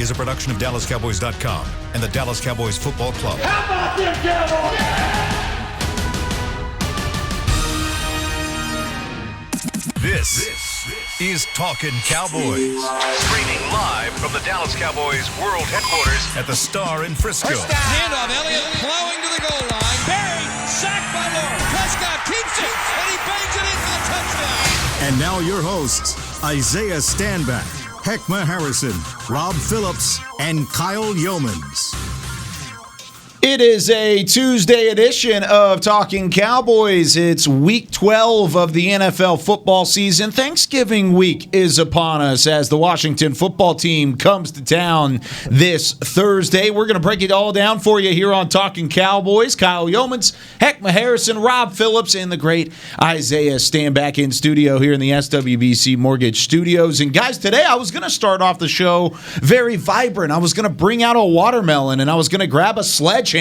is a production of DallasCowboys.com and the Dallas Cowboys Football Club. How about them Cowboys? Yeah! This is Talkin Cowboys. Streaming live from the Dallas Cowboys World Headquarters at the Star in Frisco. Handoff, Elliott plowing to the goal line. Barry, sacked by Lawrence. Prescott keeps it, and he bangs it in for the touchdown. And now your hosts, Isaiah Stanback, Heckma Harrison, Rob Phillips, and Kyle Yeomans. It is a Tuesday edition of Talkin Cowboys. It's week 12 of the NFL football season. Thanksgiving week is upon us as the Washington football team comes to town this Thursday. We're going to break it all down for you here on Talkin Cowboys. Kyle Yeomans, Heckma Harrison, Rob Phillips, and the great Isaiah Stanback in studio here in the SWBC Mortgage Studios. And guys, today I was going to start off the show very vibrant. I was going to bring out a watermelon and I was going to grab a sledgehammer,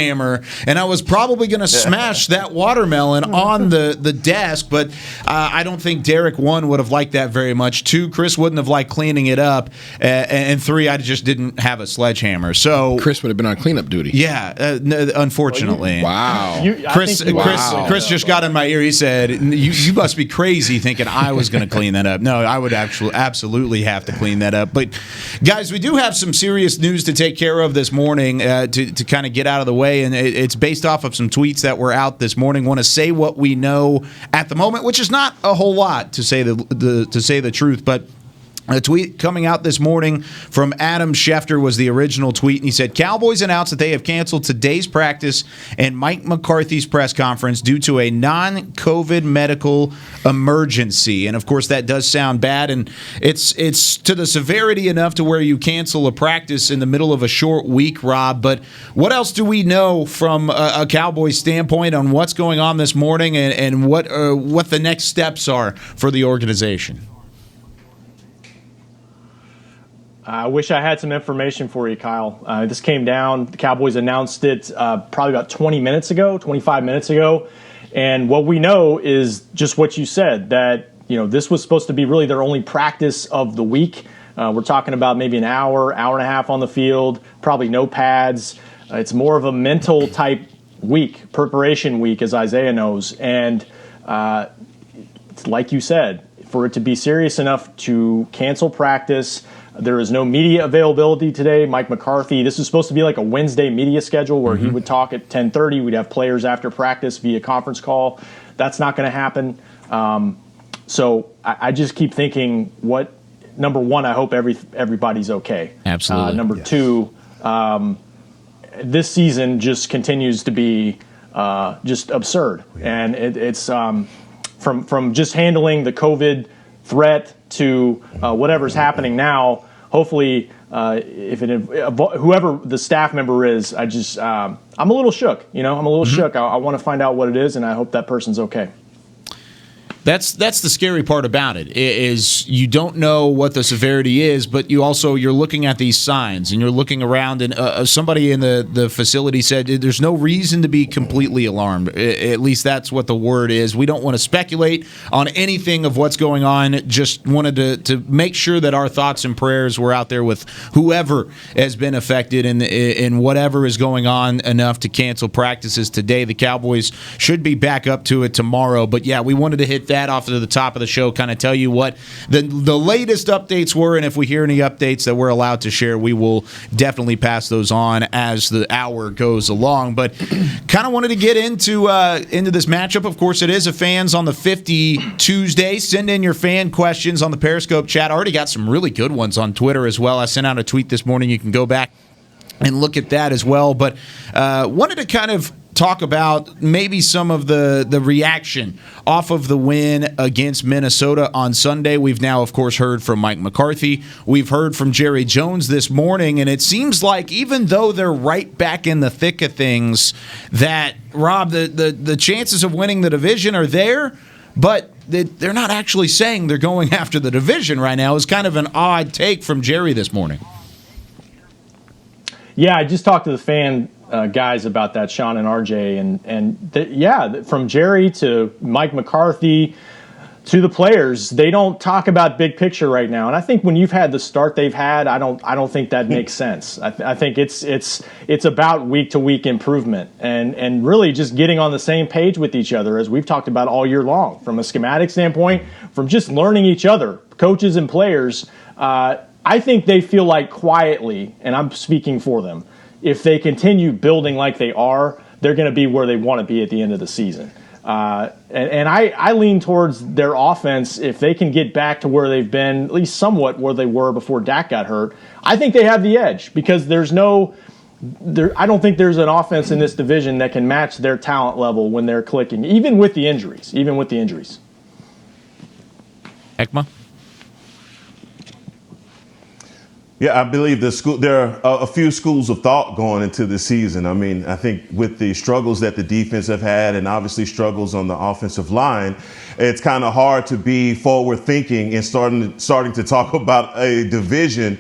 and I was probably going to smash that watermelon on the desk, but I don't think Derek, one, would have liked that very much. Two, Chris wouldn't have liked cleaning it up, and three, I just didn't have a sledgehammer. So Chris would have been on cleanup duty. Yeah, unfortunately. Wow. Chris just got in my ear. He said, you must be crazy thinking I was going to clean that up. No, I would absolutely have to clean that up. But, guys, we do have some serious news to take care of this morning to kind of get out of the way, and it's based off of some tweets that were out this morning. Want to say what we know at the moment, which is not a whole lot, to say the truth, but a tweet coming out this morning from Adam Schefter was the original tweet, and he said, Cowboys announced that they have canceled today's practice and Mike McCarthy's press conference due to a non-COVID medical emergency. And, of course, that does sound bad, and it's to the severity enough to where you cancel a practice in the middle of a short week, Rob. But what else do we know from a Cowboys standpoint on what's going on this morning and what the next steps are for the organization? I wish I had some information for you, Kyle. This came down. The Cowboys announced it probably about 25 minutes ago. And what we know is just what you said, that this was supposed to be really their only practice of the week. We're talking about maybe an hour and a half on the field, probably no pads. It's more of a mental type week, preparation week, as Isaiah knows. And like you said, for it to be serious enough to cancel practice, there is no media availability today. Mike McCarthy, this is supposed to be like a Wednesday media schedule where he would talk at 10:30. We'd have players after practice via conference call. That's not going to happen. So I just keep thinking, number one, I hope everybody's okay. Absolutely. Number two, this season just continues to be just absurd. And it's from just handling the COVID threat to whatever's happening now. Hopefully, whoever the staff member is, I'm a little shook. I'm a little shook. I want to find out what it is, and I hope that person's okay. That's the scary part about it, is you don't know what the severity is, but you're looking at these signs and you're looking around, and somebody in the facility said there's no reason to be completely alarmed. At least that's what the word is. We don't want to speculate on anything of what's going on. Just wanted to make sure that our thoughts and prayers were out there with whoever has been affected in whatever is going on enough to cancel practices today. The Cowboys should be back up to it tomorrow, but yeah, we wanted to hit that off to the top of the show, kind of tell you what the latest updates were, and if we hear any updates that we're allowed to share, we will definitely pass those on as the hour goes along. But kind of wanted to get into this matchup. Of course, it is a Fans on the 50 Tuesday. Send in your fan questions on the Periscope chat. I already got some really good ones on Twitter as well. I sent out a tweet this morning. You can go back and look at that as well. But wanted to kind of talk about maybe some of the reaction off of the win against Minnesota on Sunday. We've now, of course, heard from Mike McCarthy. We've heard from Jerry Jones this morning, and it seems like even though they're right back in the thick of things, that, Rob, the chances of winning the division are there, but they're not actually saying they're going after the division right now. It's kind of an odd take from Jerry this morning. Yeah, I just talked to the fan guys about that, Sean and RJ, and from Jerry to Mike McCarthy to the players, they don't talk about big picture right now. And I think when you've had the start they've had, I don't think that makes sense. I think it's about week to week improvement and really just getting on the same page with each other, as we've talked about all year long, from a schematic standpoint, from just learning each other, coaches and players. I think they feel like quietly, and I'm speaking for them, if they continue building like they are, they're going to be where they want to be at the end of the season. And I lean towards their offense. If they can get back to where they've been, at least somewhat where they were before Dak got hurt, I think they have the edge, because I don't think there's an offense in this division that can match their talent level when they're clicking, even with the injuries. Ekma? Yeah, I believe there are a few schools of thought going into this season. I mean, I think with the struggles that the defense have had, and obviously struggles on the offensive line, it's kind of hard to be forward thinking and starting to talk about a division.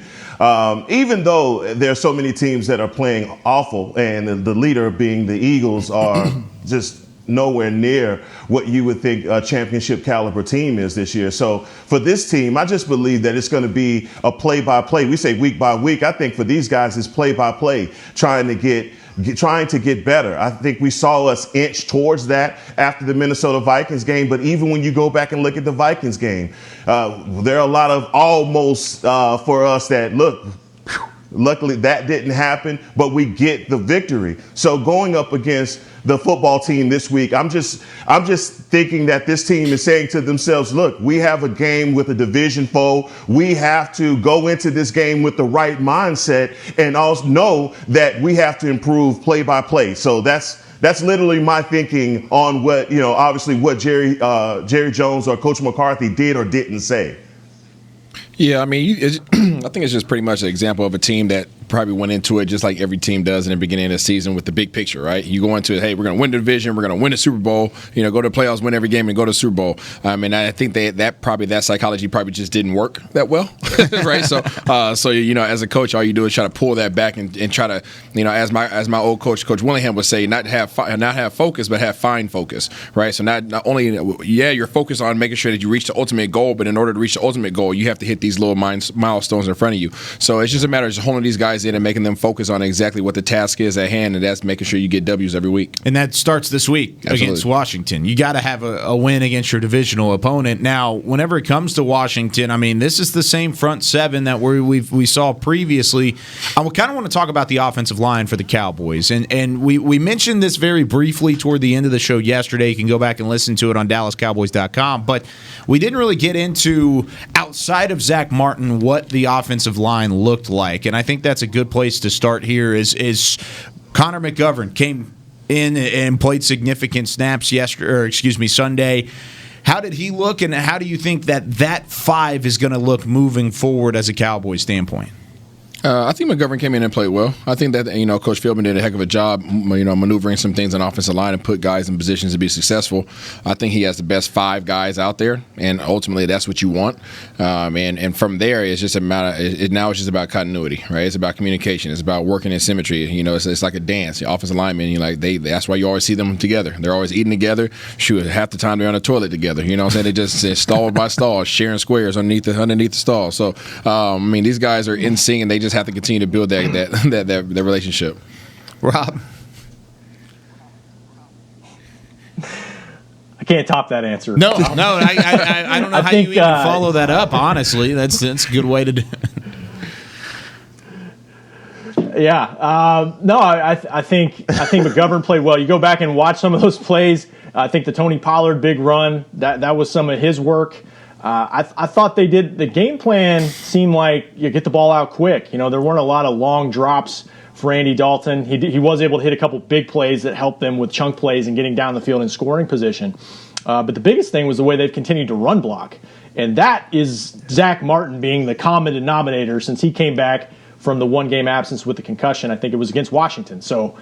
Even though there are so many teams that are playing awful, and the leader being the Eagles are just nowhere near what you would think a championship caliber team is this year. So for this team, I just believe that it's going to be a play-by-play. We say week by week. I think for these guys, it's play-by-play, trying to get better. I think we saw us inch towards that after the Minnesota Vikings game. But even when you go back and look at the Vikings game, there are a lot of almost for us that look. Luckily, that didn't happen, but we get the victory. So going up against the football team this week, I'm just thinking that this team is saying to themselves, look, we have a game with a division foe. We have to go into this game with the right mindset and also know that we have to improve play by play. So that's literally my thinking on what, obviously what Jerry Jones or Coach McCarthy did or didn't say. Yeah, I mean, I think it's just pretty much an example of a team that probably went into it just like every team does in the beginning of the season with the big picture, right? You go into it, hey, we're going to win the division, we're going to win the Super Bowl, go to the playoffs, win every game, and go to the Super Bowl. I mean, I think that psychology probably just didn't work that well, right? So as a coach, all you do is try to pull that back and try to, as my old coach, Coach Willingham would say, not have focus, but have fine focus, right? So not only, you're focused on making sure that you reach the ultimate goal, but in order to reach the ultimate goal, you have to hit these little milestones in front of you. So it's just a matter of just holding these guys in and making them focus on exactly what the task is at hand, and that's making sure you get W's every week. And that starts this week against Washington. You got to have a win against your divisional opponent. Now, whenever it comes to Washington, I mean, this is the same front seven that we saw previously. I kind of want to talk about the offensive line for the Cowboys, and we mentioned this very briefly toward the end of the show yesterday. You can go back and listen to it on DallasCowboys.com, but we didn't really get into, outside of Zach Martin, what the offensive line looked like, and I think that's a good place to start here. Is Connor McGovern came in and played significant snaps Sunday. How did he look, and how do you think that five is going to look moving forward as a Cowboys standpoint? I think McGovern came in and played well. I think that Coach Philbin did a heck of a job, maneuvering some things on offensive line and put guys in positions to be successful. I think he has the best five guys out there, and ultimately that's what you want. And from there, it's just now it's just about continuity, right? It's about communication. It's about working in symmetry. It's like a dance. The offensive linemen, that's why you always see them together. They're always eating together. Shoot, half the time they're on the toilet together. You know what I'm saying? They just stall by stall, sharing squares underneath the stall. So these guys are in sync, and they just have to continue to build that relationship. Rob? I can't top that answer. No, I don't know how you even follow that up, honestly. That's a good way to do it. Yeah. No, I think McGovern played well. You go back and watch some of those plays. I think the Tony Pollard big run, that was some of his work. I thought they did. The game plan seemed like you get the ball out quick. There weren't a lot of long drops for Andy Dalton. He was able to hit a couple big plays that helped them with chunk plays and getting down the field in scoring position. But the biggest thing was the way they've continued to run block. And that is Zach Martin being the common denominator since he came back from the one-game absence with the concussion. I think it was against Washington. So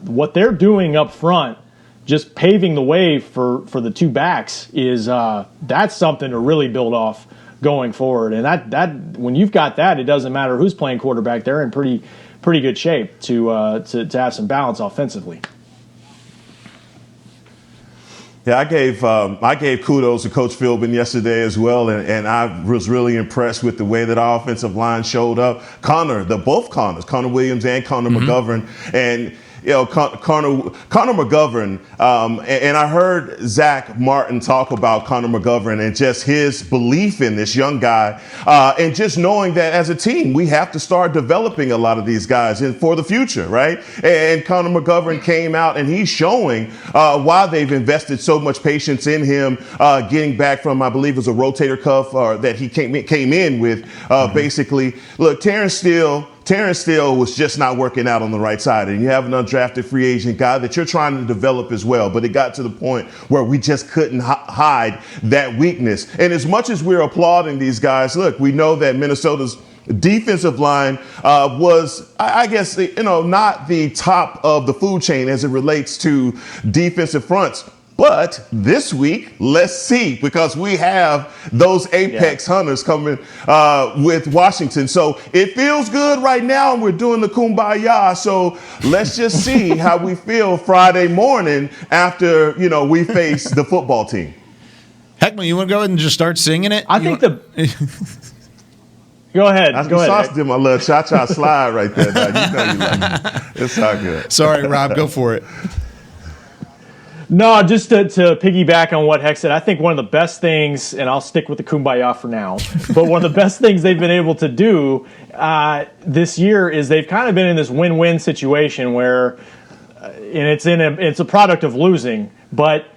what they're doing up front, just paving the way for the two backs, is that's something to really build off going forward. And that when you've got that, it doesn't matter who's playing quarterback. They're in pretty good shape to have some balance offensively. Yeah, I gave kudos to Coach Philbin yesterday as well, and I was really impressed with the way that our offensive line showed up. Both Connors, Connor Williams and Connor McGovern, and Connor McGovern, and I heard Zach Martin talk about Connor McGovern and just his belief in this young guy, and just knowing that as a team, we have to start developing a lot of these guys for the future, right? And Connor McGovern came out and he's showing why they've invested so much patience in him, getting back from, I believe it was a rotator cuff that he came in with, basically. Look, Terrence Steele was just not working out on the right side. And you have an undrafted free agent guy that you're trying to develop as well. But it got to the point where we just couldn't hide that weakness. And as much as we're applauding these guys, look, we know that Minnesota's defensive line was, I guess, not the top of the food chain as it relates to defensive fronts. But this week, let's see, because we have those apex hunters coming with Washington. So it feels good right now, and we're doing the kumbaya. So let's just see how we feel Friday morning after, we face the football team. Heckman, you want to go ahead and just start singing it? I think Go ahead. I just did my little cha-cha slide right there. Now. You know you like it. It's all good. Sorry, Rob, go for it. No, just to piggyback on what Heck said, I think one of the best things, and I'll stick with the kumbaya for now, but one of the best things they've been able to do this year is they've kind of been in this win-win situation where, and it's a product of losing, but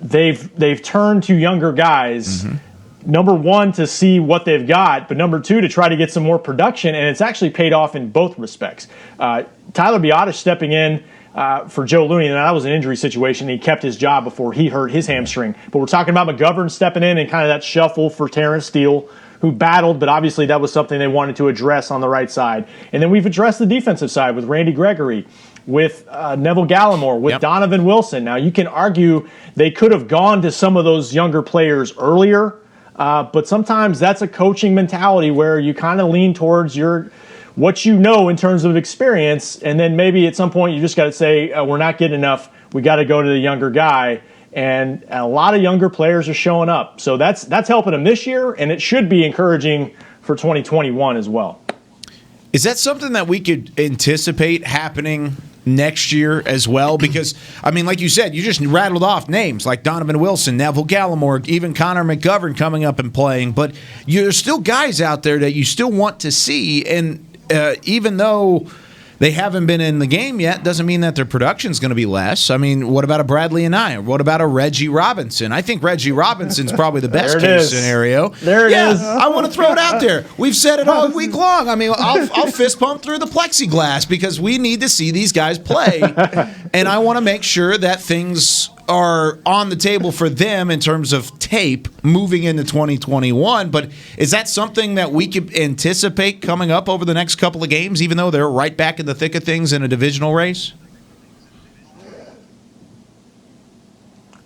they've turned to younger guys. Mm-hmm. Number one, to see what they've got, but number two, to try to get some more production, and it's actually paid off in both respects. Tyler Biadasz stepping in for Joe Looney, and that was an injury situation. He kept his job before he hurt his hamstring. But we're talking about McGovern stepping in and kind of that shuffle for Terrence Steele, who battled, but obviously that was something they wanted to address on the right side. And then we've addressed the defensive side with Randy Gregory, with Neville Gallimore, with Donovan Wilson. Now, you can argue they could have gone to some of those younger players earlier, but sometimes that's a coaching mentality where you kind of lean towards what you know in terms of experience, and then maybe at some point you just got to say, we're not getting enough, we got to go to the younger guy, and a lot of younger players are showing up. So that's helping them this year, and it should be encouraging for 2021 as well. Is that something that we could anticipate happening next year as well? Because, I mean, like you said, you just rattled off names like Donovan Wilson, Neville Gallimore, even Connor McGovern coming up and playing, but there's still guys out there that you still want to see, and even though they haven't been in the game yet, doesn't mean that their production is going to be less. I mean, what about a Bradley and I? Or what about a Reggie Robinson? I think Reggie Robinson's probably the best case scenario. There it is. I want to throw it out there. We've said it all week long. I mean, I'll fist pump through the plexiglass because we need to see these guys play, and I want to make sure that things are on the table for them in terms of tape moving into 2021. But is that something that we could anticipate coming up over the next couple of games, even though they're right back in the thick of things in a divisional race?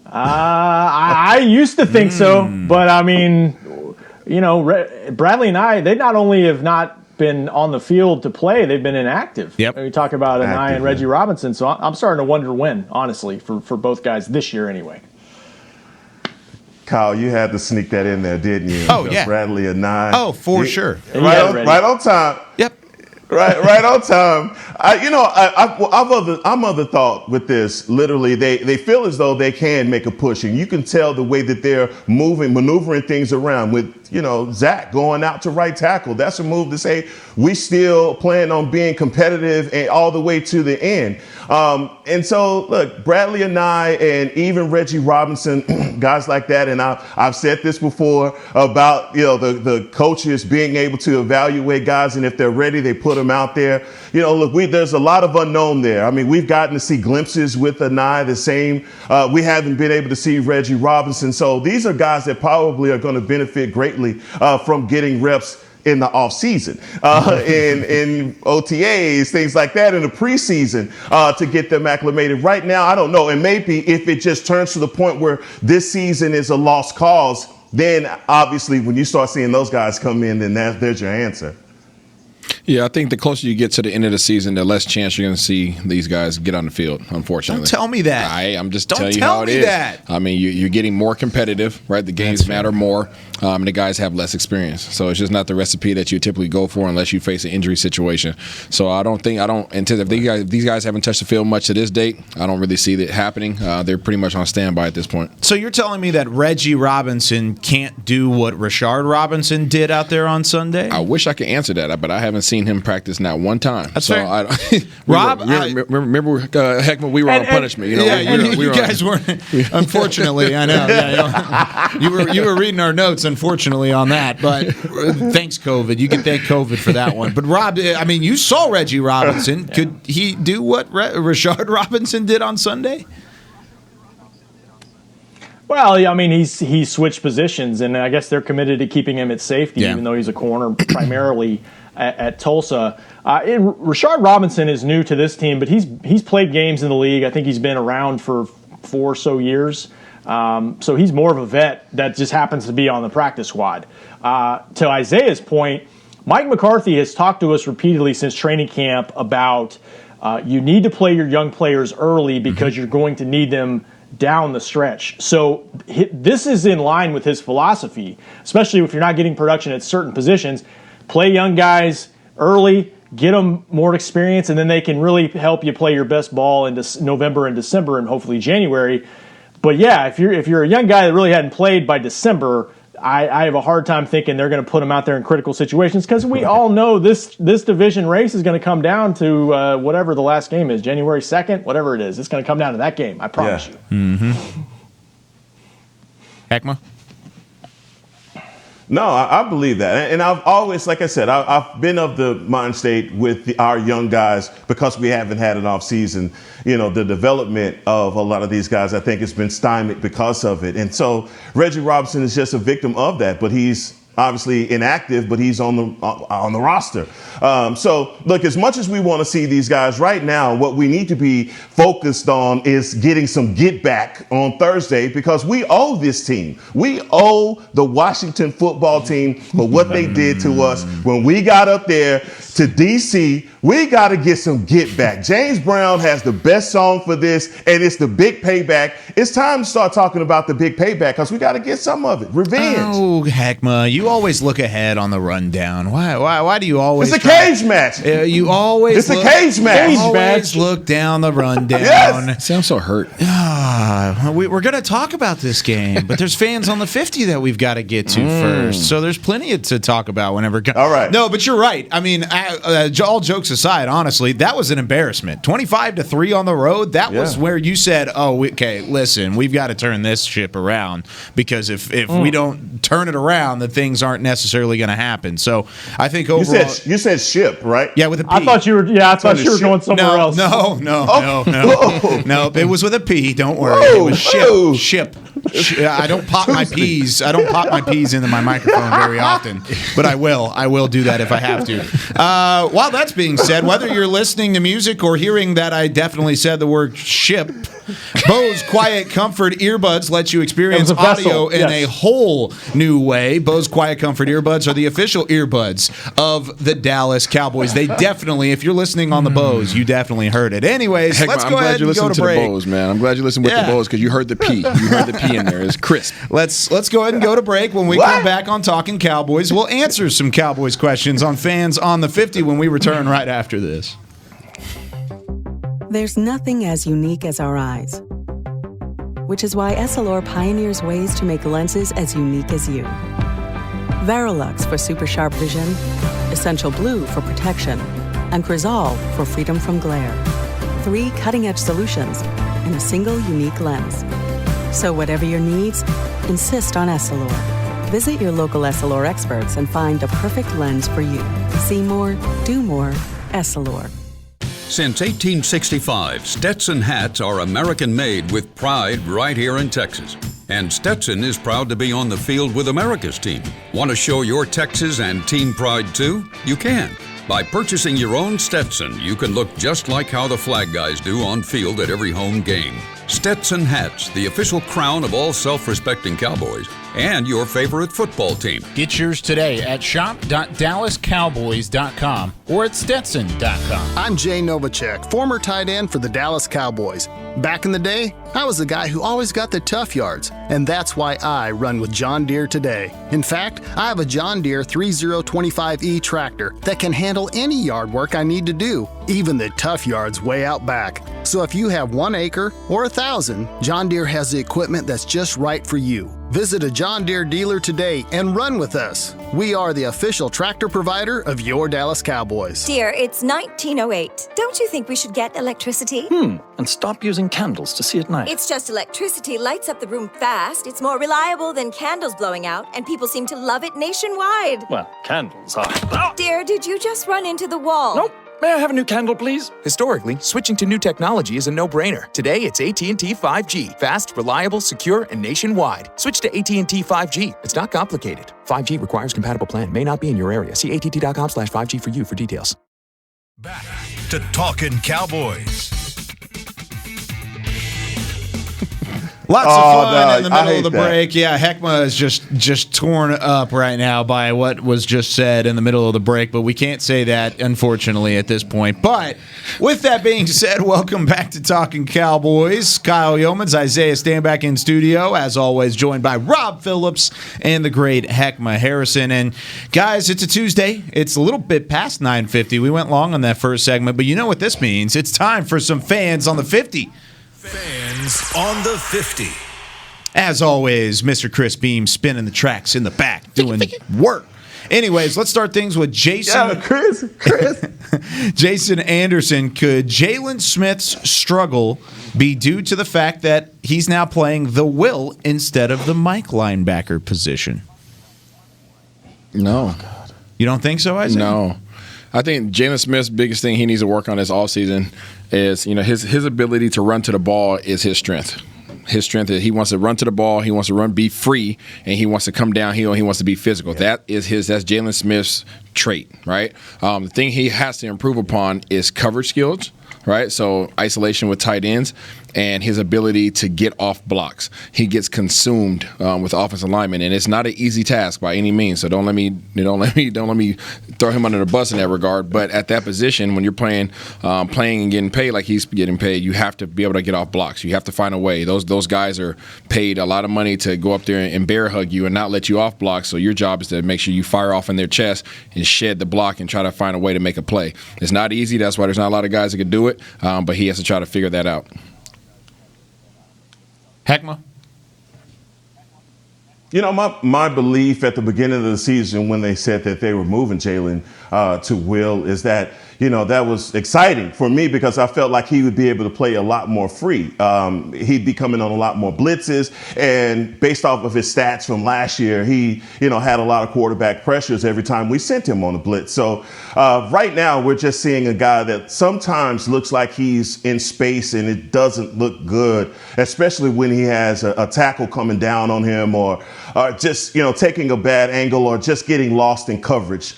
I used to think so, but I mean, Bradley and I, they not only have not been on the field to play, they've been inactive. Yep. We talk about Anai and Reggie Robinson, so I'm starting to wonder when, honestly, for both guys this year anyway. Kyle, you had to sneak that in there, didn't you? Oh, yeah. Bradley Anai. Oh, for sure. Right on time. Yep. Right on time. I'm of the thought with this. Literally, they feel as though they can make a push, and you can tell the way that they're maneuvering things around with, Zach going out to right tackle. That's a move to say we still plan on being competitive and all the way to the end. And so, look, Bradley and I, and even Reggie Robinson, guys like that. And I've said this before about, the coaches being able to evaluate guys, and if they're ready, they put them out there. Look, there's a lot of unknown there. I mean, we've gotten to see glimpses with Anai, the same. We haven't been able to see Reggie Robinson. So these are guys that probably are going to benefit greatly from getting reps in the offseason, in OTAs, things like that, in the preseason, to get them acclimated. Right now, I don't know. And maybe if it just turns to the point where this season is a lost cause, then obviously when you start seeing those guys come in, then there's your answer. Yeah, I think the closer you get to the end of the season, the less chance you're going to see these guys get on the field, unfortunately. Don't tell me that. I'm just telling you how it is. I mean, you're getting more competitive, right? The games matter more, and the guys have less experience. So it's just not the recipe that you typically go for unless you face an injury situation. So if these guys haven't touched the field much to this date, I don't really see that happening. They're pretty much on standby at this point. So you're telling me that Reggie Robinson can't do what Rashard Robinson did out there on Sunday? I wish I could answer that, but I haven't seen him practice not one time. That's fair. Rob, remember Heckman, we were on punishment. You guys weren't. Unfortunately, I know. Yeah, you were reading our notes, unfortunately, on that. But thanks, COVID. You can thank COVID for that one. But Rob, I mean, you saw Reggie Robinson. Could he do what Rashard Robinson did on Sunday? Well, I mean, he switched positions, and I guess they're committed to keeping him at safety, even though he's a corner primarily at Tulsa. Rashard Robinson is new to this team, but he's played games in the league. I think he's been around for 4 or so years. So he's more of a vet that just happens to be on the practice squad. To Isaiah's point, Mike McCarthy has talked to us repeatedly since training camp about you need to play your young players early because you're going to need them down the stretch. So this is in line with his philosophy, especially if you're not getting production at certain positions. Play young guys early, get them more experience, and then they can really help you play your best ball into November and December and hopefully January. But yeah, if you're a young guy that really hadn't played by December, I have a hard time thinking they're going to put him out there in critical situations because we all know this division race is going to come down to whatever the last game is, January 2nd, whatever it is. It's going to come down to that game, I promise you. Mm-hmm. Heckma? No, I believe that. And I've always, like I said, I've been of the mind state with our young guys because we haven't had an off season. The development of a lot of these guys, I think, has been stymied because of it. And so Reggie Robinson is just a victim of that, but he's obviously inactive, but he's on the roster. So, look, as much as we want to see these guys right now, what we need to be focused on is getting some get back on Thursday because we owe this team. We owe the Washington football team for what they did to us when we got up there to D.C. We got to get some get back. James Brown has the best song for this, and it's the big payback. It's time to start talking about the big payback because we got to get some of it. Revenge. Oh, Heckma, you always look ahead on the rundown. Why do you always? It's a cage match. You always. It's a cage match. Always look down the rundown. Yes. Sounds so hurt. We're going to talk about this game, but there's fans on the 50 that we've got to get to first. So there's plenty to talk about whenever. All right. No, but you're right. I mean, all jokes aside, honestly, that was an embarrassment. 25-3 on the road. That was where you said, "Oh, okay, listen, we've got to turn this ship around because if we don't turn it around, then things aren't necessarily going to happen." So I think overall, you said ship, right? Yeah, with a P. I thought you were going somewhere else. No. It was with a P. Don't worry. Whoa, it was ship. I don't pop my peas. I don't pop my peas into my microphone very often, but I will. I will do that if I have to. While that's being said, whether you're listening to music or hearing that I definitely said the word ship, Bose Quiet Comfort earbuds let you experience audio in a whole new way. Bose Quiet Comfort earbuds are the official earbuds of the Dallas Cowboys. They definitely, if you're listening on the Bose, you definitely heard it. Anyways, let's go ahead and go to break. The Bose, man. I'm glad you listened with the Bose because you heard the P. You heard the P in there. It's crisp. Let's go ahead and go to break. When we come back on Talkin Cowboys, we'll answer some Cowboys questions on Fans on the 50 when we return right after this. There's nothing as unique as our eyes, which is why Essilor pioneers ways to make lenses as unique as you. Verilux for super sharp vision, Essential Blue for protection, and Crizal for freedom from glare. 3 cutting-edge solutions in a single unique lens. So whatever your needs, insist on Essilor. Visit your local Essilor experts and find the perfect lens for you. See more, do more, Essilor. Since 1865, Stetson hats are American-made with pride right here in Texas. And Stetson is proud to be on the field with America's team. Want to show your Texas and team pride too? You can. By purchasing your own Stetson, you can look just like how the flag guys do on field at every home game. Stetson hats, the official crown of all self-respecting Cowboys, and your favorite football team. Get yours today at shop.dallascowboys.com or at stetson.com. I'm Jay Novacek, former tight end for the Dallas Cowboys. Back in the day, I was the guy who always got the tough yards, and that's why I run with John Deere today. In fact, I have a John Deere 3025E tractor that can handle any yard work I need to do, even the tough yards way out back. So if you have 1 acre or 1,000, John Deere has the equipment that's just right for you. Visit a John Deere dealer today and run with us. We are the official tractor provider of your Dallas Cowboys. Dear, it's 1908. Don't you think we should get electricity? And stop using candles to see at night. It's just electricity lights up the room fast. It's more reliable than candles blowing out, and people seem to love it nationwide. Well, candles are... Dear, did you just run into the wall? Nope. May I have a new candle, please? Historically, switching to new technology is a no-brainer. Today, it's AT&T 5G. Fast, reliable, secure, and nationwide. Switch to AT&T 5G. It's not complicated. 5G requires compatible plan. May not be in your area. See att.com/5G for you for details. Back to Talkin Cowboys. Lots of fun in the middle of the break. Yeah, Heckma is just torn up right now by what was just said in the middle of the break, but we can't say that, unfortunately, at this point. But with that being said, welcome back to Talkin Cowboys. Kyle Yeomans, Isaiah Stanback in studio, as always, joined by Rob Phillips and the great Heckma Harrison. And guys, it's a Tuesday. It's a little bit past 9:50. We went long on that first segment, but you know what this means. It's time for some fans on the 50. Fans on the 50. As always, Mr. Chris Beam spinning the tracks in the back, doing work. Anyways, let's start things with Jason. Yeah, Chris. Jason Anderson. Could Jalen Smith's struggle be due to the fact that he's now playing the Will instead of the Mike linebacker position? No. You don't think so, Isaiah? No. I think Jalen Smith's biggest thing he needs to work on this offseason is, his ability to run to the ball is his strength. His strength is he wants to run to the ball, he wants to be free, and he wants to come downhill, he wants to be physical. Yeah. That's Jalen Smith's trait, right? The thing he has to improve upon is coverage skills, right? So isolation with tight ends and his ability to get off blocks. He gets consumed with offensive linemen, and it's not an easy task by any means. So don't let me throw him under the bus in that regard. But at that position, when you're playing and getting paid like he's getting paid, you have to be able to get off blocks. You have to find a way. Those guys are paid a lot of money to go up there and bear hug you and not let you off blocks. So your job is to make sure you fire off in their chest and shed the block and try to find a way to make a play. It's not easy. That's why there's not a lot of guys that can do it. But he has to try to figure that out. Heckma? My belief at the beginning of the season when they said that they were moving Jalen to Will is that, that was exciting for me because I felt like he would be able to play a lot more free. He'd be coming on a lot more blitzes. And based off of his stats from last year, he, had a lot of quarterback pressures every time we sent him on a blitz. So right now we're just seeing a guy that sometimes looks like he's in space and it doesn't look good, especially when he has a tackle coming down on him or just, taking a bad angle or just getting lost in coverage.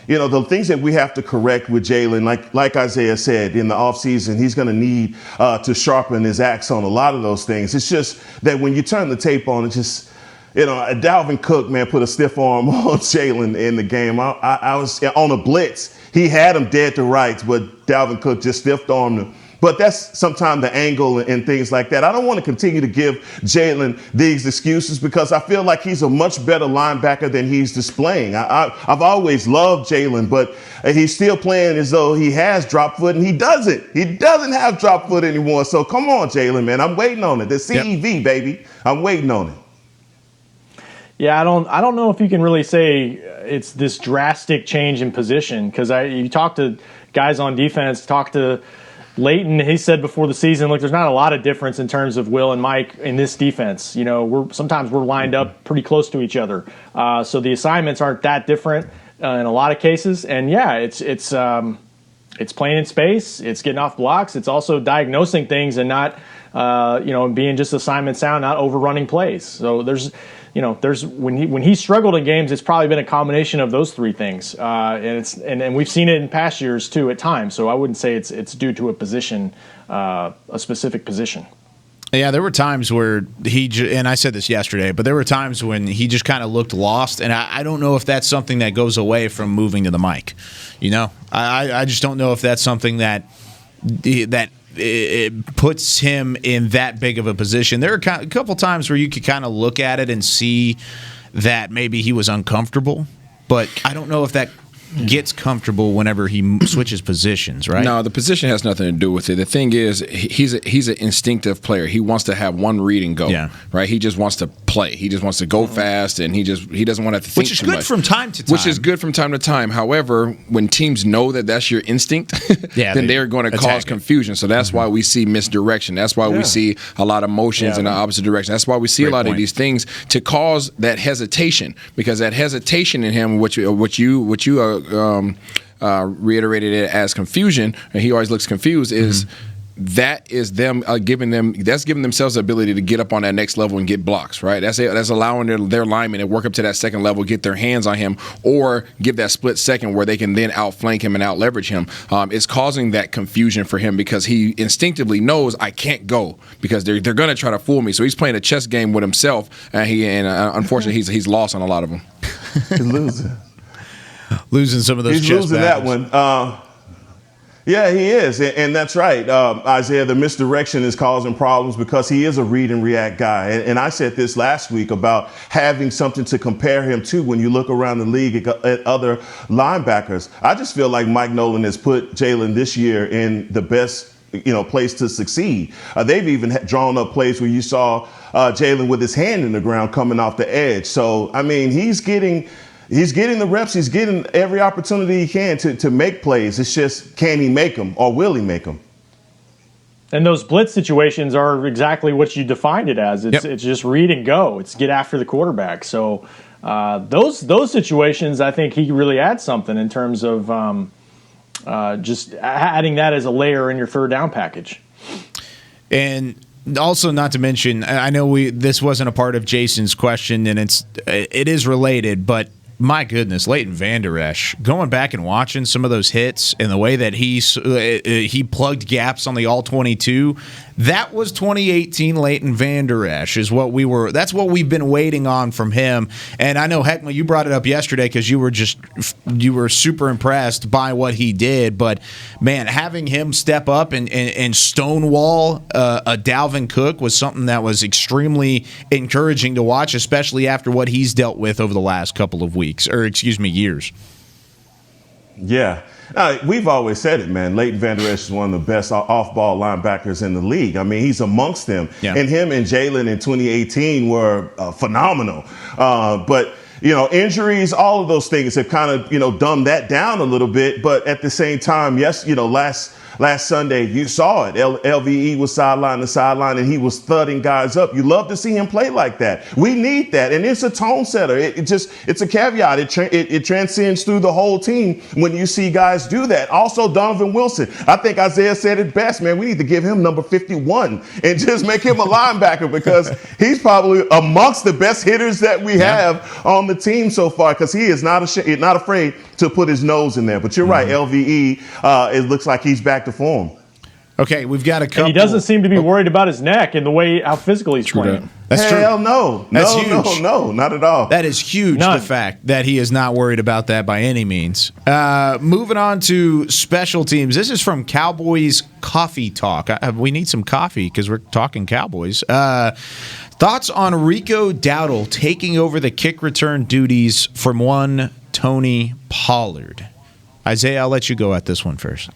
The things that we have to correct with Jalen, like Isaiah said, in the offseason, he's going to need to sharpen his axe on a lot of those things. It's just that when you turn the tape on, it just, Dalvin Cook, man, put a stiff arm on Jalen in the game. I was on a blitz. He had him dead to rights, but Dalvin Cook just stiff armed him. But that's sometimes the angle and things like that. I don't want to continue to give Jalen these excuses because I feel like he's a much better linebacker than he's displaying. I've always loved Jalen, but he's still playing as though he has drop foot, and he doesn't. He doesn't have drop foot anymore. So come on, Jalen, man. I'm waiting on it. The CEV, baby. I'm waiting on it. Yeah, I don't know if you can really say it's this drastic change in position because you talk to guys on defense, talk to Leighton, he said before the season, look, there's not a lot of difference in terms of Will and Mike in this defense. Sometimes we're lined up pretty close to each other. So the assignments aren't that different in a lot of cases. And yeah, it's playing in space. It's getting off blocks. It's also diagnosing things and not, being just assignment sound, not overrunning plays. So there's when he struggled in games, it's probably been a combination of those three things, and we've seen it in past years too at times. So I wouldn't say it's due to a position, a specific position. Yeah, there were times where and I said this yesterday, but there were times when he just kind of looked lost, and I don't know if that's something that goes away from moving to the mic. I just don't know if that's something that it puts him in that big of a position. There are a couple times where you could kind of look at it and see that maybe he was uncomfortable, but I don't know if that gets comfortable whenever he switches positions, right? No, the position has nothing to do with it. The thing is, he's an instinctive player. He wants to have one read and go. Yeah. Right. He just wants to play. He just wants to go fast, and he doesn't want to think too much. Which is good from time to time. Which is good from time to time. However, when teams know that that's your instinct, then they're going to cause confusion. So that's why we see misdirection. That's why we see a lot of motions in the opposite direction. That's why we see a lot of these things to cause that hesitation, because that hesitation in him, what you reiterated it as confusion, and he always looks confused, is that is them giving themselves the ability to get up on that next level and get blocks, right? That's allowing their linemen to work up to that second level, get their hands on him, or give that split second where they can then outflank him and out leverage him. It's causing that confusion for him because he instinctively knows I can't go because they're going to try to fool me. So he's playing a chess game with himself, and unfortunately he's lost on a lot of them. He's losing some of those. He's losing battles. That one. Yeah, he is, and that's right. Isaiah, the misdirection is causing problems because he is a read and react guy. And I said this last week about having something to compare him to when you look around the league at other linebackers. I just feel like Mike Nolan has put Jalen this year in the best place to succeed. They've even drawn up plays where you saw Jalen with his hand in the ground coming off the edge. So, I mean, he's getting the reps. He's getting every opportunity he can to make plays. It's just, can he make them or will he make them? And those blitz situations are exactly what you defined it as. It's just read and go. It's get after the quarterback. So those situations, I think he really adds something in terms of just adding that as a layer in your third down package. And also, not to mention, I know this wasn't a part of Jason's question, and it is related, but my goodness, Leighton Vander Esch, going back and watching some of those hits and the way that he plugged gaps on the all-22, that was 2018 Leighton Vander Esch that's what we've been waiting on from him. And I know, Heckma, you brought it up yesterday because you were super impressed by what he did. But, man, having him step up and stonewall a Dalvin Cook was something that was extremely encouraging to watch, especially after what he's dealt with over the last couple of years. Yeah. We've always said it, man. Leighton Vander Esch is one of the best off-ball linebackers in the league. I mean, he's amongst them. Yeah. And him and Jalen in 2018 were phenomenal. But injuries, all of those things have kind of, dumbed that down a little bit. But at the same time, yes, last Sunday, you saw it. LVE was sideline to sideline, and he was thudding guys up. You love to see him play like that. We need that, and it's a tone setter. It's a caveat. It transcends through the whole team when you see guys do that. Also, Donovan Wilson. I think Isaiah said it best, man. We need to give him number 51 and just make him a linebacker because he's probably amongst the best hitters that we have on the team so far because he is not afraid to put his nose in there. But you're right, LVE, it looks like he's back to form. Okay, we've got a couple. And he doesn't seem to be worried about his neck and the way how physical he's playing. That's true. Hell no. That's huge. No, not at all. That is huge, the fact that he is not worried about that by any means. Moving on to special teams. This is from Cowboys Coffee Talk. We need some coffee because we're talking Cowboys. Thoughts on Rico Dowdle taking over the kick return duties from one Tony Pollard? Isaiah, I'll let you go at this one first.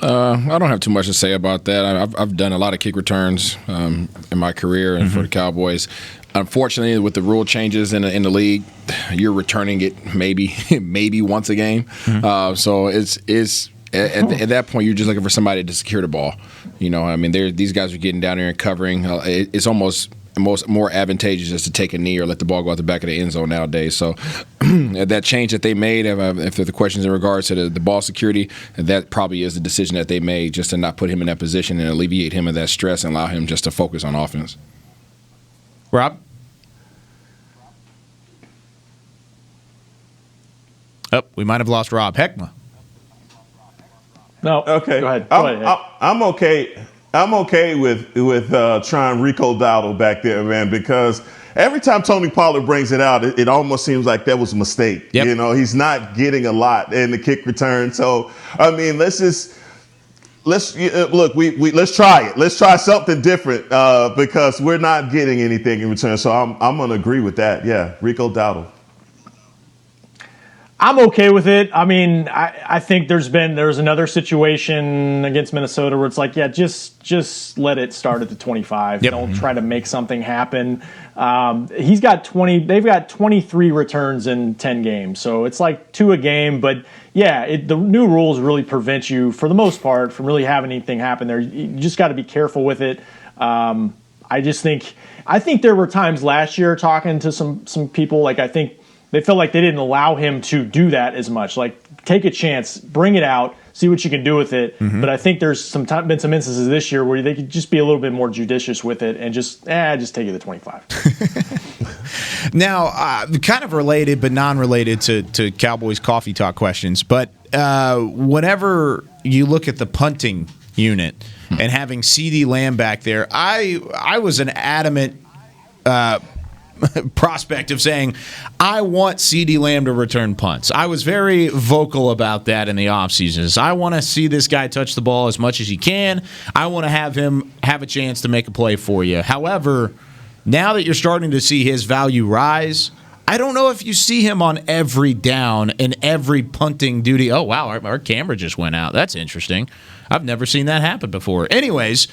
I don't have too much to say about that. I've done a lot of kick returns in my career and for the Cowboys. Unfortunately, with the rule changes in the league, you're returning it maybe once a game. So it's at that point you're just looking for somebody to secure the ball. These guys are getting down there and covering. It's almost more advantageous just to take a knee or let the ball go out the back of the end zone nowadays. So that change that they made, if the questions in regards to the ball security, that probably is the decision that they made, just to not put him in that position and alleviate him of that stress and allow him just to focus on offense. Rob? We might have lost Rob. Heckma. No. Okay. Go ahead. I'm okay. I'm okay with trying Rico Dowdle back there, man, because every time Tony Pollard brings it out, it almost seems like that was a mistake. Yep. You know, he's not getting a lot in the kick return. So, I mean, let's try it. Let's try something different because we're not getting anything in return. So I'm going to agree with that. Yeah, Rico Dowdle. I'm okay with it. I mean, I think there's another situation against Minnesota where it's like, yeah, just let it start at the 25. Yep. Don't try to make something happen. They've got 23 returns in 10 games, so it's like 2 a game. But yeah, the new rules really prevent you, for the most part, from really having anything happen there. You just got to be careful with it. I think there were times last year talking to some people, like I think they felt like they didn't allow him to do that as much. Like, take a chance, bring it out, see what you can do with it. Mm-hmm. But I think there's been some instances this year where they could just be a little bit more judicious with it and just take it to 25. Now, kind of related but non-related to Cowboys coffee talk questions, but whenever you look at the punting unit and having CeeDee Lamb back there, I was an adamant prospect of saying I want CeeDee Lamb to return punts. I was very vocal about that in the offseason. I want to see this guy touch the ball as much as he can. I want to have him have a chance to make a play for you. However, now that you're starting to see his value rise, I don't know if you see him on every down and every punting duty. Oh, wow, our camera just went out. That's interesting. I've never seen that happen before. Anyways,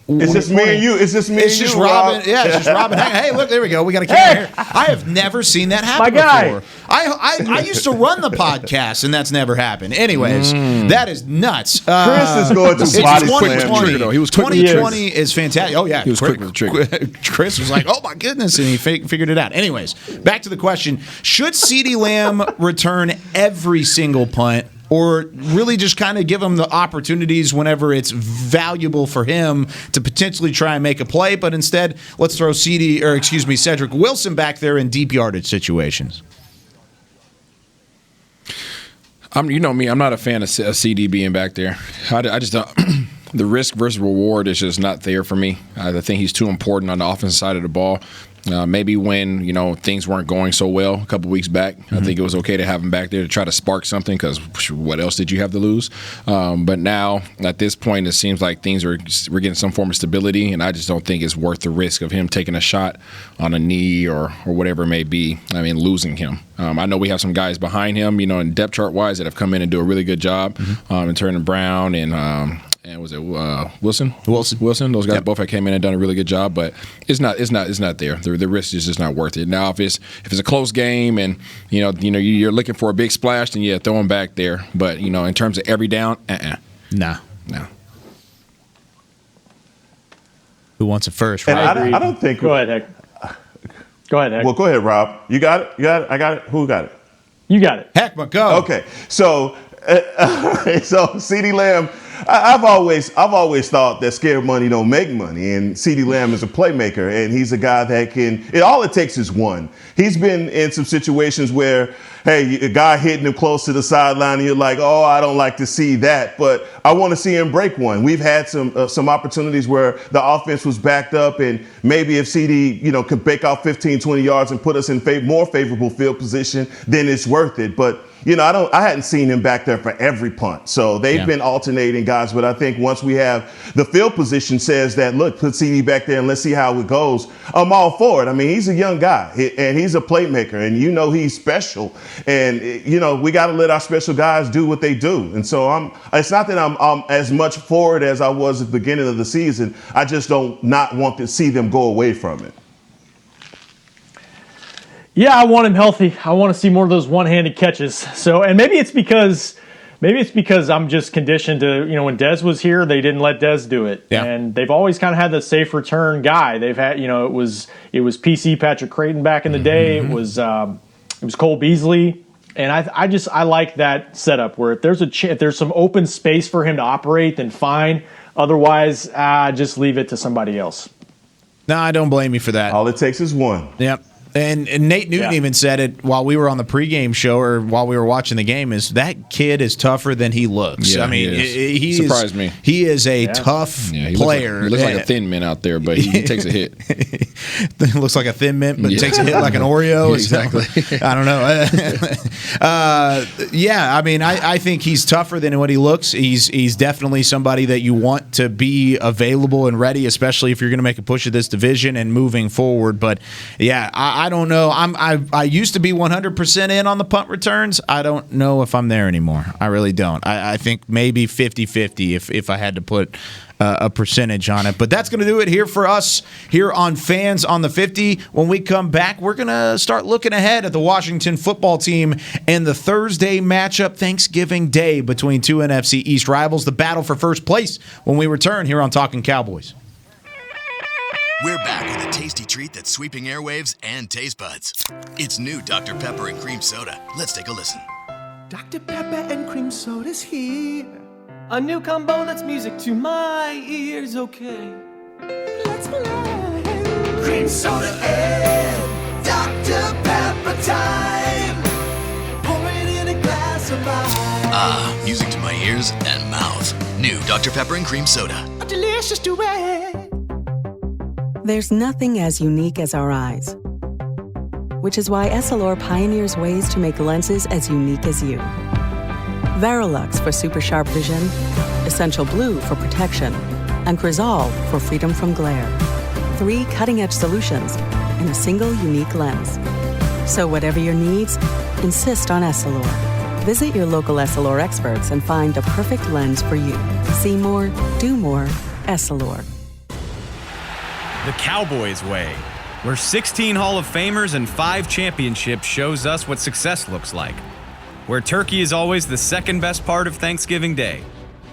It's just me and you. It's just Robin. Rob. Yeah, it's just Robin. Hey, look, there we go. We got a camera here. I have never seen that happen before. I used to run the podcast, and that's never happened. Anyways, that is nuts. Chris is going to body slam. He was quick. 2020 is fantastic. Oh, yeah. He was quick with the trigger. Chris was like, oh, my goodness, and he figured it out. Anyways, back to the question. Should CeeDee Lamb return every single punt, or really just kind of give him the opportunities whenever it's valuable for him to potentially try and make a play, but instead let's throw Cedric Wilson back there in deep yardage situations? You know me, I'm not a fan of CD being back there. I just don't. The risk versus reward is just not there for me. I think he's too important on the offensive side of the ball. Maybe when things weren't going so well a couple weeks back, I think it was okay to have him back there to try to spark something, because what else did you have to lose? But now at this point, it seems like we're getting some form of stability, and I just don't think it's worth the risk of him taking a shot on a knee or whatever it may be. I mean, losing him. I know we have some guys behind him, in depth chart wise, that have come in and do a really good job. In Turner Brown and was it Wilson? Wilson. Those guys both came in and done a really good job, but it's not there. The risk is just not worth it. Now, if it's a close game and you're looking for a big splash, then yeah, throw him back there. But in terms of every down, no. Who wants it first? And I don't think. Go ahead, Heck. Well, go ahead, Rob. You got it. I got it. Who got it? You got it. Heck, go. Okay, so CeeDee Lamb. I've always thought that scared money don't make money, and CeeDee Lamb is a playmaker, and he's a guy that can. All it takes is one. He's been in some situations where, hey, a guy hitting him close to the sideline, and you're like, oh, I don't like to see that, but I want to see him break one. We've had some opportunities where the offense was backed up, and maybe if CeeDee, could break out 15, 20 yards and put us in more favorable field position, then it's worth it. But I hadn't seen him back there for every punt. So they've been alternating guys. But I think once we have the field position says that, look, put CD back there and let's see how it goes, I'm all for it. I mean, he's a young guy and he's a playmaker, and he's special. And, we got to let our special guys do what they do. And so it's not that I'm as much for it as I was at the beginning of the season. I just don't not want to see them go away from it. Yeah, I want him healthy. I want to see more of those one-handed catches. So, and maybe it's because I'm just conditioned to, when Dez was here, they didn't let Dez do it. Yeah. And they've always kind of had the safe return guy. They've had, it was PC Patrick Creighton back in the day. It was Cole Beasley. And I like that setup where if there's some open space for him to operate, then fine. Otherwise, just leave it to somebody else. No, I don't blame you for that. All it takes is one. Yep. And Nate Newton even said it while we were on the pregame show or while we were watching the game, is that kid is tougher than he looks. Yeah, I mean, he surprised me. He is a tough player. He looks like a thin mint out there, but he takes a hit. Looks like a thin mint, but takes a hit like an Oreo. Exactly. I don't know. I mean, I think he's tougher than what he looks. He's definitely somebody that you want to be available and ready, especially if you're going to make a push at this division and moving forward. But yeah, I don't know. I used to be 100% in on the punt returns. I don't know if I'm there anymore. I really don't. I think maybe 50-50 if I had to put a percentage on it. But that's going to do it here for us here on Fans on the 50. When we come back, we're going to start looking ahead at the Washington football team and the Thursday matchup, Thanksgiving Day, between two NFC East rivals, the battle for first place, when we return here on Talkin Cowboys. We're back with a tasty treat that's sweeping airwaves and taste buds. It's new Dr. Pepper and Cream Soda. Let's take a listen. Dr. Pepper and Cream Soda's here. A new combo that's music to my ears, okay. Let's play. Cream Soda and Dr. Pepper time. Pour it in a glass of ice. Music to my ears and mouth. New Dr. Pepper and Cream Soda. A delicious duet. There's nothing as unique as our eyes, which is why Essilor pioneers ways to make lenses as unique as you. Verilux for super sharp vision, Essential Blue for protection, and Crizal for freedom from glare. 3 cutting-edge solutions in a single unique lens. So whatever your needs, insist on Essilor. Visit your local Essilor experts and find the perfect lens for you. See more, do more, Essilor. The Cowboys way, where 16 Hall of Famers and 5 championships shows us what success looks like. Where turkey is always the second best part of Thanksgiving Day.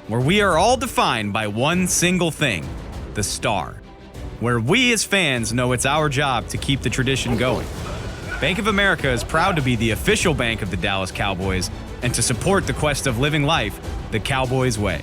Where we are all defined by one single thing, the star. Where we as fans know it's our job to keep the tradition going. Bank of America is proud to be the official bank of the Dallas Cowboys and to support the quest of living life the Cowboys way.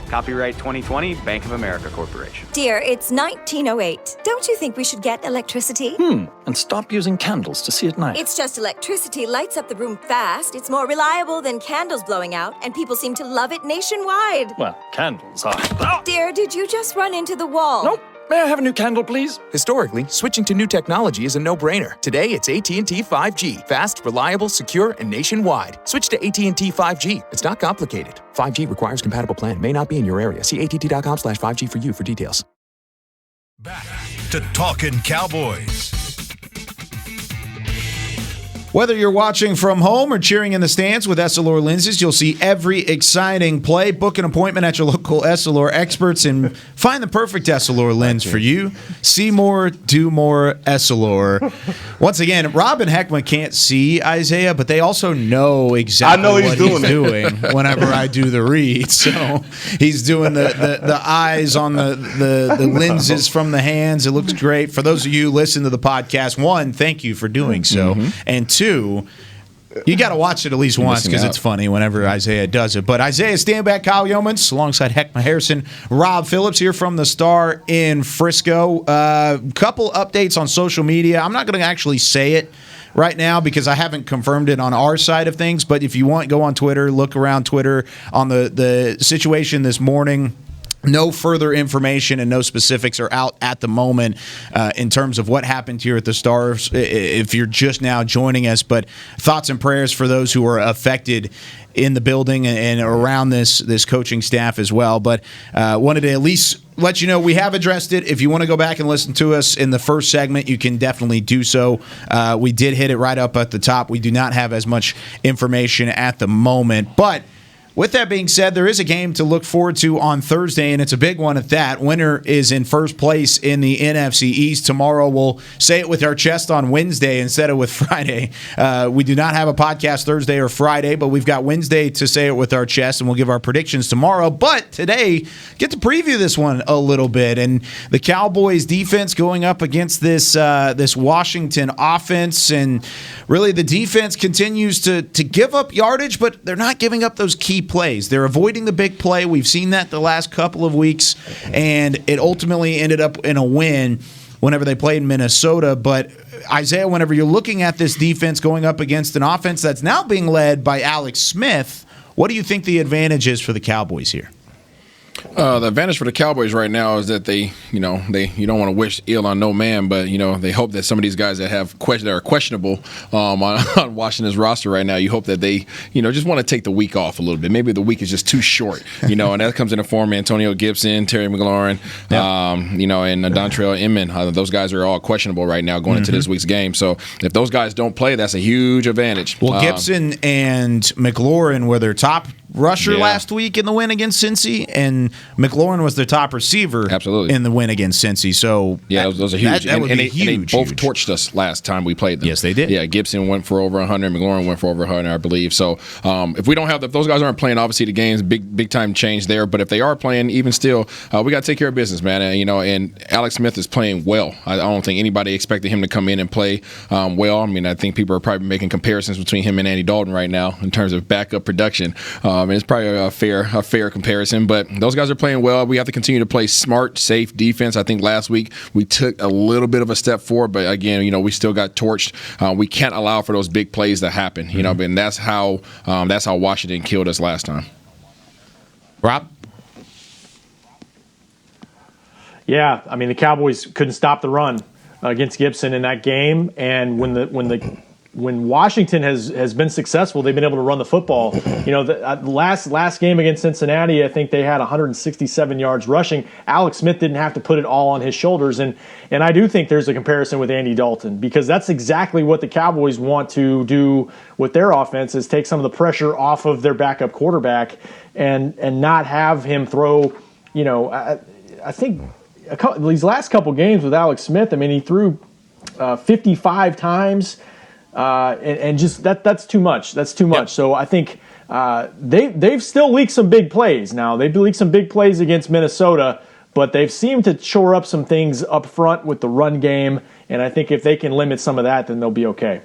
Copyright 2020, Bank of America Corporation. Dear, it's 1908. Don't you think we should get electricity? And stop using candles to see at night. It's just electricity lights up the room fast. It's more reliable than candles blowing out, and people seem to love it nationwide. Well, candles are... Dear, did you just run into the wall? Nope. May I have a new candle, please? Historically, switching to new technology is a no-brainer. Today, it's AT&T 5G. Fast, reliable, secure, and nationwide. Switch to AT&T 5G. It's not complicated. 5G requires compatible plan. May not be in your area. See att.com/5G for you for details. Back to Talkin Cowboys. Whether you're watching from home or cheering in the stands with Essilor lenses, you'll see every exciting play. Book an appointment at your local Essilor experts and find the perfect Essilor lens for you. See more, do more, Essilor. Once again, Rob and Heckman can't see Isaiah, but they also know exactly what he's doing whenever I do the read. So he's doing the eyes on the lenses from the hands. It looks great. For those of you who listen to the podcast, one, thank you for doing so. And two, you got to watch it at least once because it's funny whenever Isaiah does it. But Isaiah Stanback, Kyle Yeomans, alongside Heckma Harrison, Rob Phillips here from the Star in Frisco. Couple updates on social media. I'm not going to actually say it right now because I haven't confirmed it on our side of things. But if you want, go on Twitter, look around Twitter on the situation this morning. No further information and no specifics are out at the moment in terms of what happened here at the Stars if you're just now joining us. But thoughts and prayers for those who are affected in the building and around this coaching staff as well. But wanted to at least let you know we have addressed it. If you want to go back and listen to us in the first segment, you can definitely do so. We did hit it right up at the top. We do not have as much information at the moment. But with that being said, there is a game to look forward to on Thursday, and it's a big one at that. Winner is in first place in the NFC East. Tomorrow we'll say it with our chest on Wednesday instead of with Friday. We do not have a podcast Thursday or Friday, but we've got Wednesday to say it with our chest, and we'll give our predictions tomorrow. But today, get to preview this one a little bit. And the Cowboys defense going up against this Washington offense, and really the defense continues to give up yardage, but they're not giving up those key plays. They're avoiding the big play. We've seen that the last couple of weeks, and it ultimately ended up in a win whenever they played Minnesota. But Isaiah, whenever you're looking at this defense going up against an offense that's now being led by Alex Smith, what do you think the advantage is for the Cowboys here? The advantage for the Cowboys right now is that you don't want to wish ill on no man, but they hope that some of these guys that are questionable on Washington's roster right now, you hope that they just want to take the week off a little bit. Maybe the week is just too short, and that comes in the form of Antonio Gibson, Terry McLaurin, and Dontrell Inman. Those guys are all questionable right now going into this week's game. So if those guys don't play, that's a huge advantage. Well, Gibson and McLaurin were their top rusher last week in the win against Cincy, and McLaurin was their top receiver in the win against Cincy. So those are huge. That would be huge. And they both torched us last time we played them. Yes, they did. Yeah, Gibson went for over 100, McLaurin went for over 100, I believe. So if those guys aren't playing, obviously the game's big time change there. But if they are playing, even still, we got to take care of business, man. And Alex Smith is playing well. I don't think anybody expected him to come in and play well. I mean, I think people are probably making comparisons between him and Andy Dalton right now in terms of backup production. And it's probably a fair comparison, but those guys are playing well. We have to continue to play smart, safe defense. I think last week we took a little bit of a step forward, but again, we still got torched. We can't allow for those big plays to happen. And that's how Washington killed us last time. Rob? Yeah, I mean the Cowboys couldn't stop the run against Gibson in that game, and when Washington has been successful, they've been able to run the football. The last game against Cincinnati, I think they had 167 yards rushing. Alex Smith didn't have to put it all on his shoulders, and I do think there's a comparison with Andy Dalton, because that's exactly what the Cowboys want to do with their offense, is take some of the pressure off of their backup quarterback and not have him throw. I think these last couple games with Alex Smith, I mean, he threw 55 times. And just that's too much. That's too much. Yep. So I think they've still leaked some big plays. Now they've leaked some big plays against Minnesota, but they've seemed to shore up some things up front with the run game. And I think if they can limit some of that, then they'll be okay.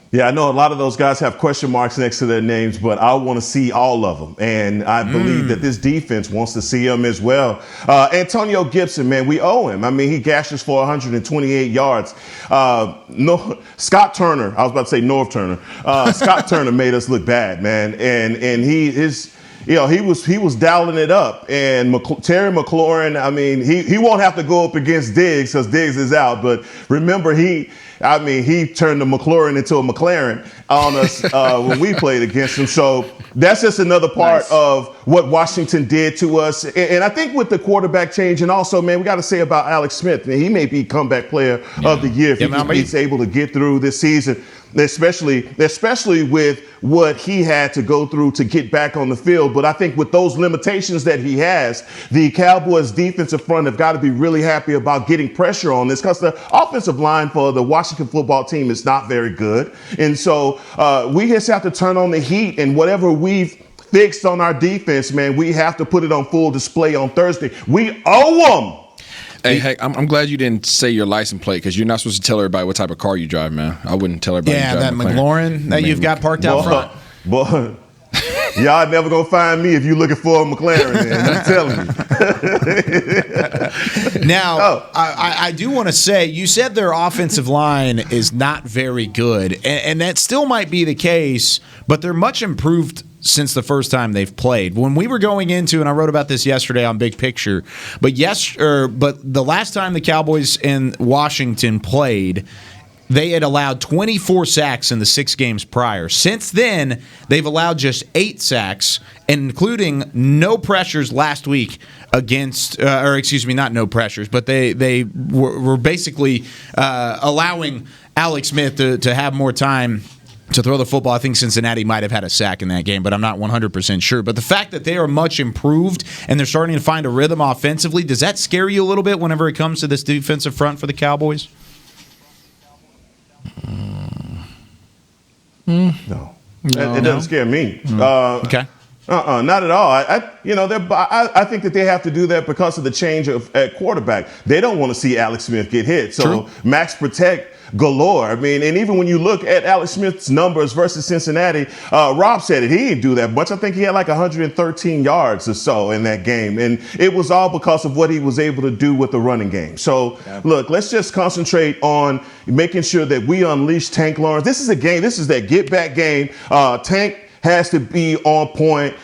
Yeah, I know a lot of those guys have question marks next to their names, but I want to see all of them. And I believe that this defense wants to see them as well. Antonio Gibson, man, we owe him. I mean, he gashed us for 128 yards. Scott Turner, I was about to say North Turner. Scott Turner made us look bad, man. And he was dialing it up. And Terry McLaurin, I mean, he won't have to go up against Diggs because Diggs is out. But remember, he turned the McLaurin into a McLaren on us when we played against him. So that's just another part of what Washington did to us. And I think with the quarterback change, and also, man, we got to say about Alex Smith, man, he may be comeback player of the year if he's able to get through this season. Especially with what he had to go through to get back on the field. But I think with those limitations that he has, the Cowboys defensive front have got to be really happy about getting pressure on this, because the offensive line for the Washington football team is not very good. And so we just have to turn on the heat, and whatever we've fixed on our defense, man, we have to put it on full display on Thursday. We owe them. Hey, I'm glad you didn't say your license plate, because you're not supposed to tell everybody what type of car you drive, man. I wouldn't tell everybody. Yeah, that McLaurin that you've got parked out front. Boy, y'all never gonna find me if you're looking for a McLaren, man. I'm telling you. Now, I do want to say, you said their offensive line is not very good, and that still might be the case, but they're much improved since the first time they've played. When we were going into, and I wrote about this yesterday on Big Picture, but the last time the Cowboys and Washington played, they had allowed 24 sacks in the 6 games prior. Since then, they've allowed just 8 sacks, including no pressures last week against, not no pressures, but they were basically allowing Alex Smith to have more time to throw the football. I think Cincinnati might have had a sack in that game, but I'm not 100% sure. But the fact that they are much improved and they're starting to find a rhythm offensively, does that scare you a little bit whenever it comes to this defensive front for the Cowboys? No. It doesn't scare me. Okay. Not at all. I think that they have to do that because of the change at quarterback. They don't want to see Alex Smith get hit. So True. max protect galore. I mean, and even when you look at Alex Smith's numbers versus Cincinnati, Rob said it. He didn't do that much. I think he had like 113 yards or so in that game. And it was all because of what he was able to do with the running game. So, look, let's just concentrate on making sure that we unleash Tank Lawrence. This is a game. This is that get-back game. Tank has to be on point.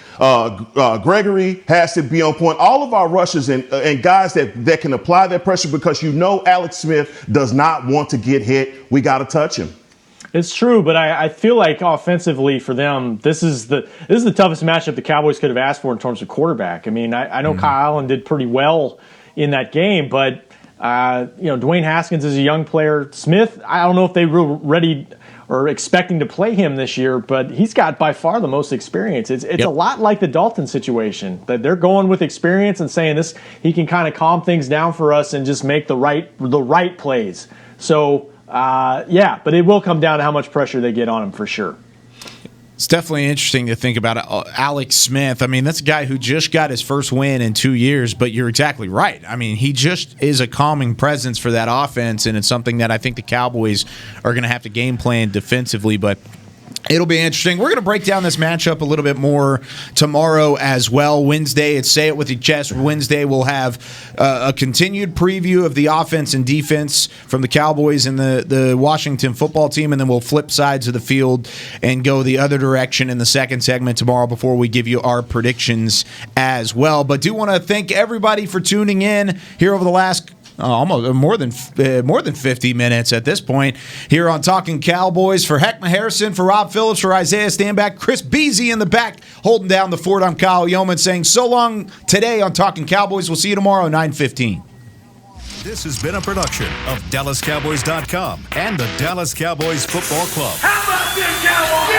Gregory has to be on point. All of our rushers and guys that can apply that pressure, because Alex Smith does not want to get hit. We got to touch him. It's true, but I feel like offensively for them, this is the toughest matchup the Cowboys could have asked for in terms of quarterback. I mean, I know Kyle Allen did pretty well in that game, but Dwayne Haskins is a young player. Smith, I don't know if they were ready or expecting to play him this year, but he's got by far the most experience. It's a lot like the Dalton situation, that they're going with experience and saying this, he can kind of calm things down for us and just make the right plays. So but it will come down to how much pressure they get on him for sure. It's definitely interesting to think about Alex Smith. I mean, that's a guy who just got his first win in 2 years, but you're exactly right. I mean, he just is a calming presence for that offense, and it's something that I think the Cowboys are going to have to game plan defensively, but it'll be interesting. We're going to break down this matchup a little bit more tomorrow as well. Wednesday, it's Say It With Your Chest. Wednesday, we'll have a continued preview of the offense and defense from the Cowboys and the Washington football team, and then we'll flip sides of the field and go the other direction in the second segment tomorrow before we give you our predictions as well. But do want to thank everybody for tuning in here over the last almost more than 50 minutes at this point here on Talkin Cowboys. For Heckma Harrison, for Rob Phillips, for Isaiah Stanback, Chris Beasy in the back holding down the fort. I'm Kyle Yeoman saying so long today on Talkin Cowboys. We'll see you tomorrow, 9:15. This has been a production of DallasCowboys.com and the Dallas Cowboys Football Club. How about them Cowboys?